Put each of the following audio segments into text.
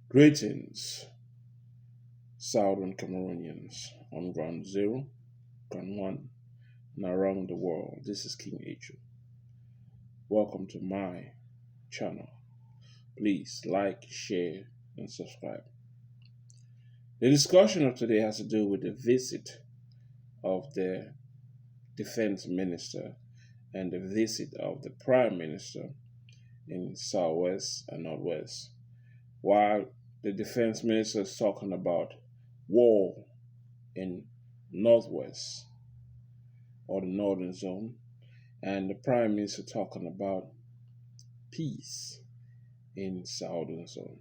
Greetings, Southern Cameroonians on Ground Zero, Ground One, and around the world. This is King Eju. Welcome to my channel. Please like, share, and subscribe. The discussion of today has to do with the visit of the Defense Minister and the visit of the Prime Minister in Southwest and Northwest. While the Defense Minister is talking about war in Northwest or the Northern Zone, and the Prime Minister talking about peace in Southern Zone.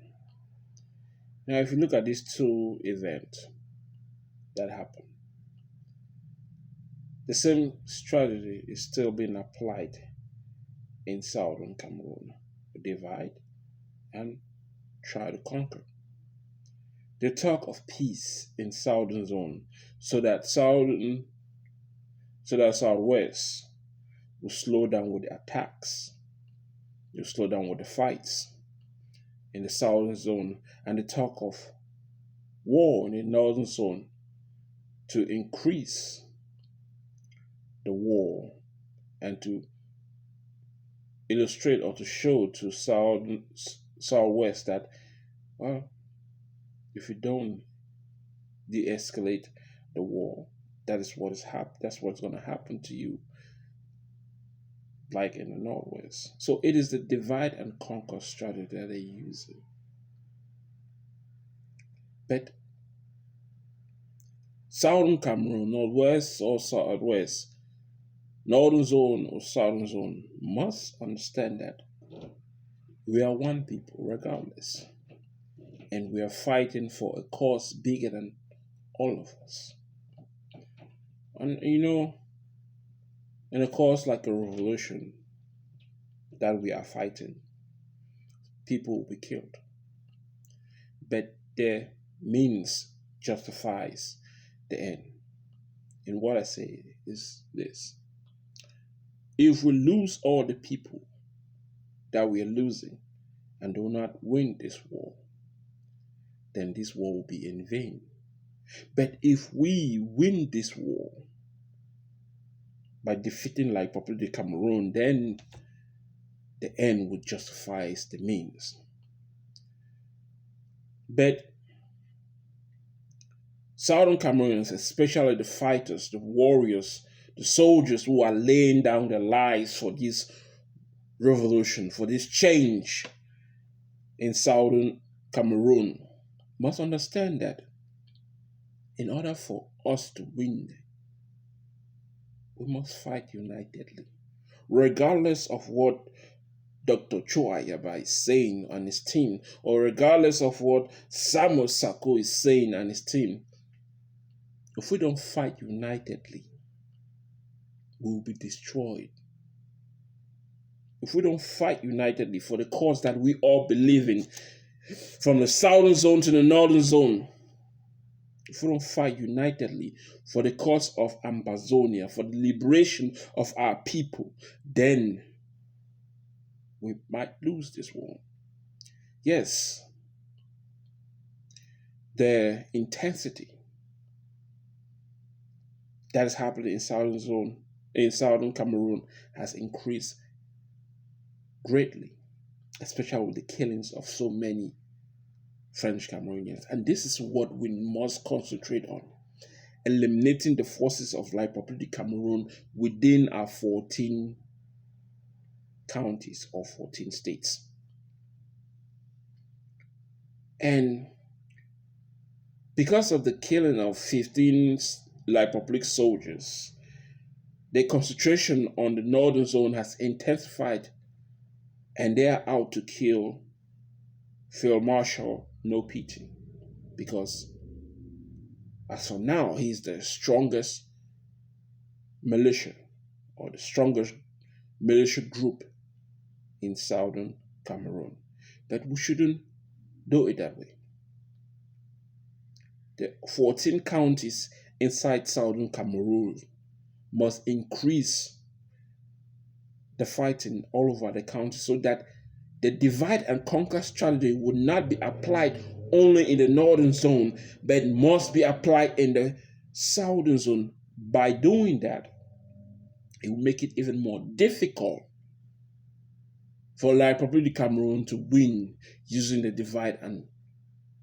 Now, if you look at these two events that happened, the same strategy is still being applied in Southern Cameroon. Divide and try to conquer. They talk of peace in Southern Zone so that Southwest will slow down with the attacks. They'll slow down with the fights in the Southern Zone, and they talk of war in the Northern Zone to increase the war and to illustrate or to show to Southwest that, well, if you don't de-escalate the war, that's what's going to happen to you, like in the Northwest. So it is the divide and conquer strategy that they use. But Southern Cameroon, Northwest or Southwest, Northern Zone or Southern Zone must understand that we are one people regardless. And we are fighting for a cause bigger than all of us. And in a cause like a revolution that we are fighting, people will be killed. But their means justifies the end. And what I say is this: if we lose all the people that we are losing and do not win this war, then this war will be in vain. But if we win this war by defeating like Republic of Cameroon, then the end would justify the means. But Southern Cameroonians, especially the fighters, the warriors, the soldiers who are laying down their lives for this revolution, for this change in Southern Cameroon, must understand that in order for us to win, we must fight unitedly, regardless of what Dr. Chua Yaba is saying on his team, or regardless of what Samuel Sako is saying on his team. If we don't fight unitedly, we will be destroyed. If we don't fight unitedly for the cause that we all believe in, from the Southern Zone to the Northern Zone, if we don't fight unitedly for the cause of Ambazonia, for the liberation of our people, then we might lose this war. Yes, the intensity that is happening in Southern Cameroon has increased greatly, especially with the killings of so many French Cameroonians. And this is what we must concentrate on: eliminating the forces of La Republic of Cameroon within our 14 counties or 14 states. And because of the killing of 15 La Republic soldiers, the concentration on the Northern Zone has intensified, and they are out to kill Field Marshal No Pity, because as of now, he's the strongest militia or the strongest militia group in Southern Cameroon. But we shouldn't do it that way. The 14 counties inside Southern Cameroon must increase the fighting all over the country so that the divide and conquer strategy would not be applied only in the northern zone, but must be applied in the southern zone. By doing that, it will make it even more difficult for La République du Cameroon to win using the divide and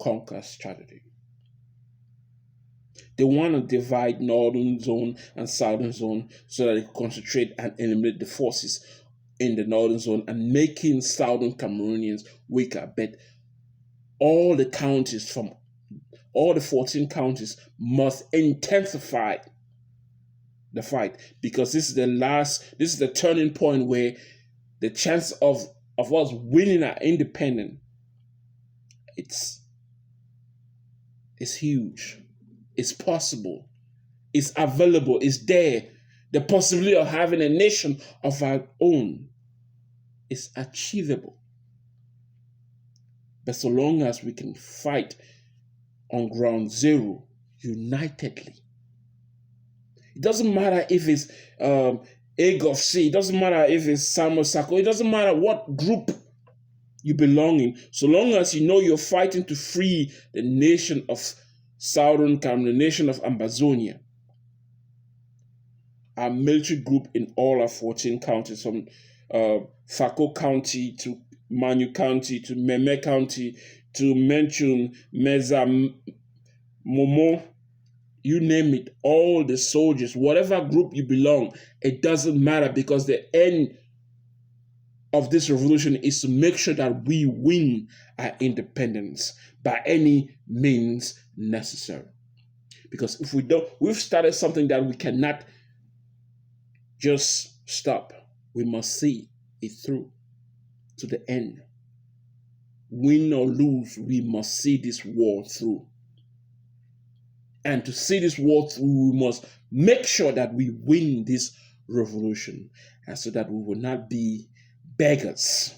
conquer strategy. They want to divide northern zone and southern zone so that they can concentrate and eliminate the forces in the northern zone and making southern Cameroonians weaker. But all the counties from all the 14 counties must intensify the fight, because this is the turning point where the chance of us winning our independence, it's huge. It's possible. It's available. It's there. The possibility of having a nation of our own is achievable. But so long as we can fight on ground zero unitedly, it doesn't matter if it's AGOFC, it doesn't matter if it's Samuel Sako, it doesn't matter what group you belong in, so long as you know you're fighting to free the nation of Southern Cameroon, the nation of Ambazonia. Our military group in all our 14 counties, from Fako County to Manu County to Meme County to Menchun, Meza, Momo, you name it, all the soldiers, whatever group you belong, it doesn't matter, because the end of this revolution is to make sure that we win our independence by any means necessary. Because if we don't, we've started something that we cannot just stop. We must see it through to the end. Win or lose, we must see this war through. And to see this war through, we must make sure that we win this revolution, and so that we will not be beggars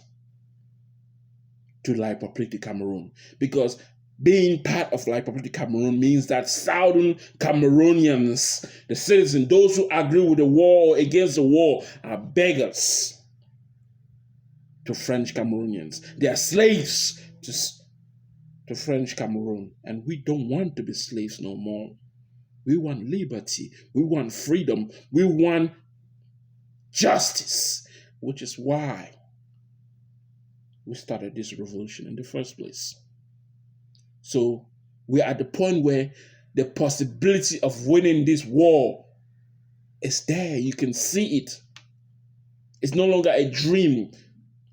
to La République du Cameroon. Because being part of La République du Cameroon means that Southern Cameroonians, the citizens, those who agree with the war or against the war, are beggars to French Cameroonians. They are slaves to French Cameroon, and we don't want to be slaves no more. We want liberty, we want freedom, we want justice, which is why we started this revolution in the first place. So we're at the point where the possibility of winning this war is there. You can see it. It's no longer a dream.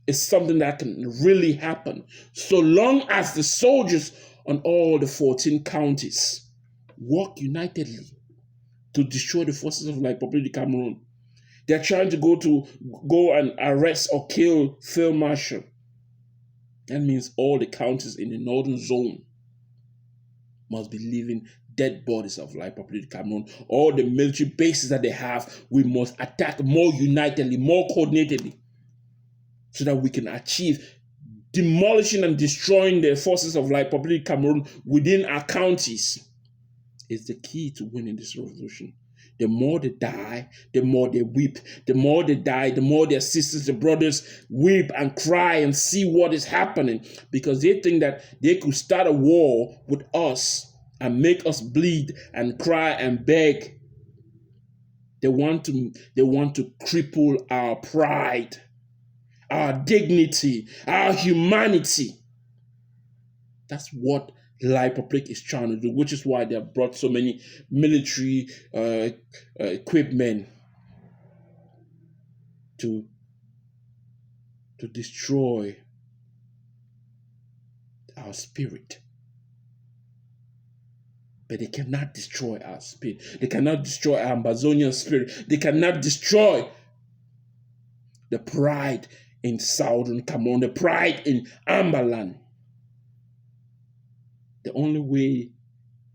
It's something that can really happen, so long as the soldiers on all the 14 counties work unitedly to destroy the forces of La République du Cameroon. They're trying to go and arrest or kill Field Marshal. That means all the counties in the northern zone must be leaving dead bodies of La République du Cameroon. All the military bases that they have, we must attack more unitedly, more coordinatedly, so that we can achieve demolishing and destroying the forces of La République du Cameroon within our counties. Is the key to winning this revolution. The more they die, the more they weep. The more they die, the more their sisters, their brothers weep and cry and see what is happening, because they think that they could start a war with us and make us bleed and cry and beg. They want to cripple our pride, our dignity, our humanity. That's what La République is trying to do, which is why they have brought so many military equipment to destroy our spirit. But they cannot destroy our spirit. They cannot destroy our Ambazonian spirit. They cannot destroy the pride in Southern Cameroon, the pride in Ambaland. The only way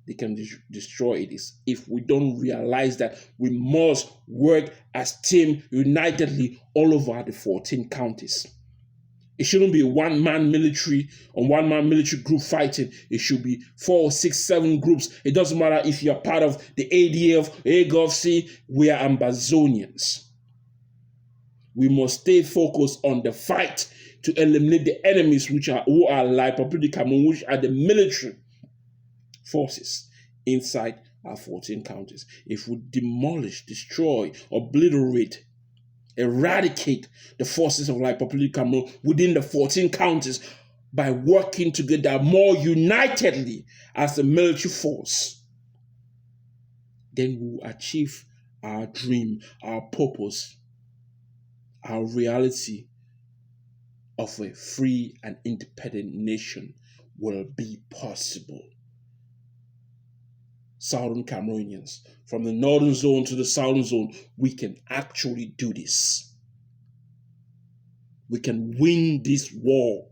they can destroy it is if we don't realize that we must work as team unitedly all over the 14 counties. It shouldn't be one-man military or one-man military group fighting. It should be 4, 6, 7 groups. It doesn't matter if you're part of the ADF, AGOFC, we are Ambazonians. We must stay focused on the fight to eliminate the enemies who are like Republic Cameroon, which are the military forces inside our 14 counties. If we demolish, destroy, obliterate, eradicate the forces of like Republic Cameroon within the 14 counties by working together more unitedly as a military force, then we will achieve our dream, our purpose, our reality of a free and independent nation will be possible. Southern Cameroonians, from the northern zone to the southern zone, we can actually do this. We can win this war,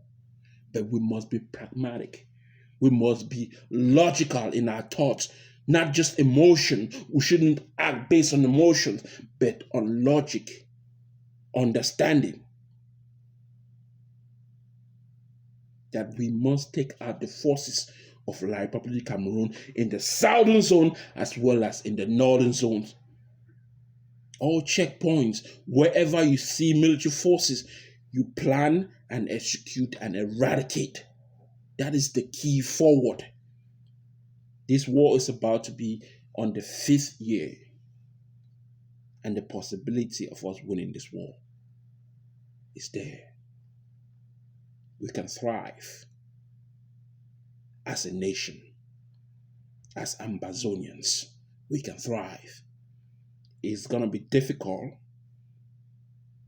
but we must be pragmatic. We must be logical in our thoughts, not just emotion. We shouldn't act based on emotions, but on logic, understanding that we must take out the forces of the Republic of Cameroon in the southern zone as well as in the northern zones. All checkpoints, wherever you see military forces, you plan and execute and eradicate. That is the key forward. This war is about to be on the 5th year, and the possibility of us winning this war is there. We can thrive as a nation, as Ambazonians. We can thrive. It's going to be difficult.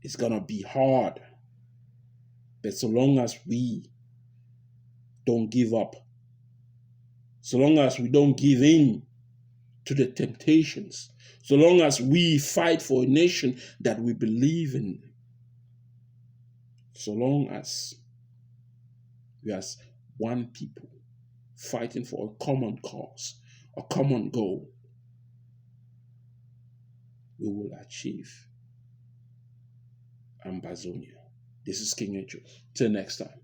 It's going to be hard. But so long as we don't give up, so long as we don't give in to the temptations, so long as we fight for a nation that we believe in, so long as we as one people fighting for a common cause, a common goal, we will achieve Ambazonia. This is King Ejo. Till next time.